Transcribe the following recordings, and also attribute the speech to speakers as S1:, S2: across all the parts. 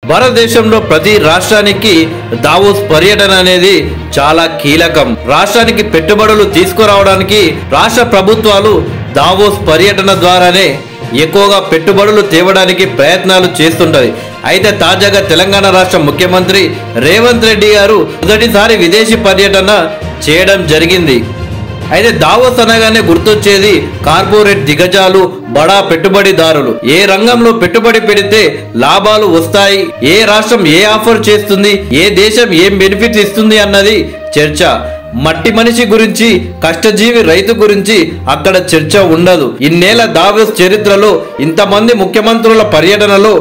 S1: భారతదేశంలో ప్రతి రాష్ట్రానికి దావోస్ పర్యటన అనేది చాలా కీలకం. రాష్ట్రానికి పెట్టుబడులు తీసుకురావడానికి రాష్ట్ర ప్రభుత్వాలు దావోస్ పర్యటన ద్వారానే ఎక్కువగా పెట్టుబడులు తేవడానికి ప్రయత్నాలు చేస్తుంటది. అయితే తాజాగా తెలంగాణ రాష్ట్ర ముఖ్యమంత్రి రేవంత్ రెడ్డి గారు మొదటిసారి విదేశీ పర్యటన చేయడం జరిగింది. అయితే దావోస్ అనగానే గుర్తొచ్చేది కార్పొరేట్ దిగ్గజాలు, బడా పెట్టుబడిదారులు. ఏ రంగంలో పెట్టుబడి పెడితే లాభాలు వస్తాయి, ఏ రాష్ట్రం ఏ ఆఫర్ చేస్తుంది, ఏ దేశం ఏం బెనిఫిట్స్ ఇస్తుంది అన్నది చర్చ. మట్టి మనిషి గురించి, కష్టజీవి రైతు గురించి అక్కడ చర్చ ఉండదు. ఇన్నేళ్ల దావోస్ చరిత్రలో ఇంతమంది ముఖ్యమంత్రుల పర్యటనలో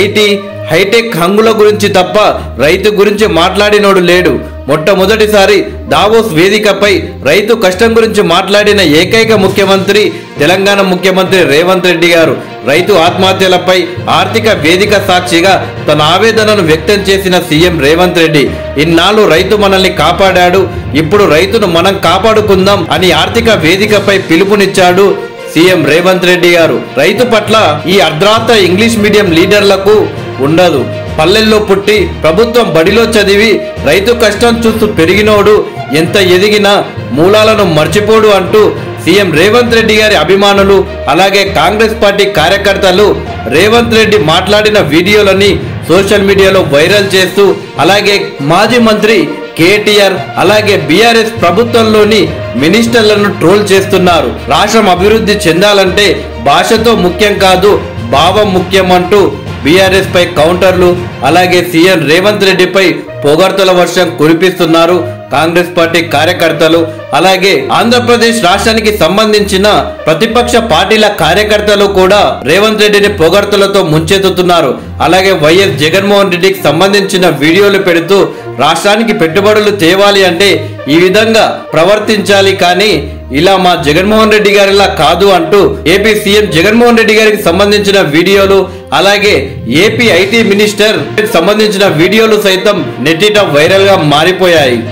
S1: ఐటీ, హైటెక్ హంగుల గురించి తప్ప రైతు గురించి మాట్లాడినోడు లేడు. మొట్టమొదటిసారి దావోస్ వేదికపై రైతు కష్టం గురించి మాట్లాడిన ఏకైక ముఖ్యమంత్రి తెలంగాణ ముఖ్యమంత్రి రేవంత్ రెడ్డి గారు. రైతు ఆత్మహత్యలపై ఆర్థిక వేదిక సాక్షిగా తన ఆవేదనను వ్యక్తం చేసిన సీఎం రేవంత్ రెడ్డి, ఇన్నాళ్ళు రైతు మనల్ని కాపాడాడు, ఇప్పుడు రైతును మనం కాపాడుకుందాం అని ఆర్థిక వేదికపై పిలుపునిచ్చాడు సీఎం రేవంత్ రెడ్డి గారు. రైతు పట్ల ఈ అర్ధరాత్ర ఇంగ్లీష్ మీడియం లీడర్లకు ఉండదు. పల్లెల్లో పుట్టి ప్రభుత్వం బడిలో చదివి రైతు కష్టం చూస్తూ పెరిగినోడు ఎంత ఎదిగినా మూలాలను మర్చిపోడు అంటూ సీఎం రేవంత్ రెడ్డి గారి అభిమానులు, అలాగే కాంగ్రెస్ పార్టీ కార్యకర్తలు రేవంత్ రెడ్డి మాట్లాడిన వీడియోలని సోషల్ మీడియాలో వైరల్ చేస్తూ, అలాగే మాజీ మంత్రి కేటీఆర్, అలాగే బీఆర్ఎస్ ప్రభుత్వంలోని మినిస్టర్లను ట్రోల్ చేస్తున్నారు. రాష్ట్రం అభివృద్ధి చెందాలంటే భాషతో ముఖ్యం కాదు, భావం ముఖ్యం అంటూ బీఆర్ఎస్ పై కౌంటర్లు, అలాగే సీఎం రేవంత్ రెడ్డిపై పొగడ్తల వర్షం కురిపిస్తున్నారు కాంగ్రెస్ పార్టీ కార్యకర్తలు. అలాగే ఆంధ్రప్రదేశ్ రాష్ట్రానికి సంబంధించిన ప్రతిపక్ష పార్టీల కార్యకర్తలు కూడా రేవంత్ రెడ్డిని పొగడ్తలతో ముంచెత్తుతున్నారు. అలాగే వైఎస్ జగన్మోహన్ రెడ్డికి సంబంధించిన వీడియోలు పెడుతూ రాష్ట్రానికి పెట్టుబడులు తేవాలి అంటే ఈ విధంగా ప్రవర్తించాలి, కానీ ఇలా మా జగన్మోహన్ రెడ్డి గారిలా కాదు అంటూ ఏపీ సీఎం జగన్మోహన్ రెడ్డి గారికి సంబంధించిన వీడియోలు, అలాగే ఏపీ ఐటీ మినిస్టర్ సంబంధించిన వీడియోలు సైతం నెట్టిట వైరల్ గా మారిపోయాయి.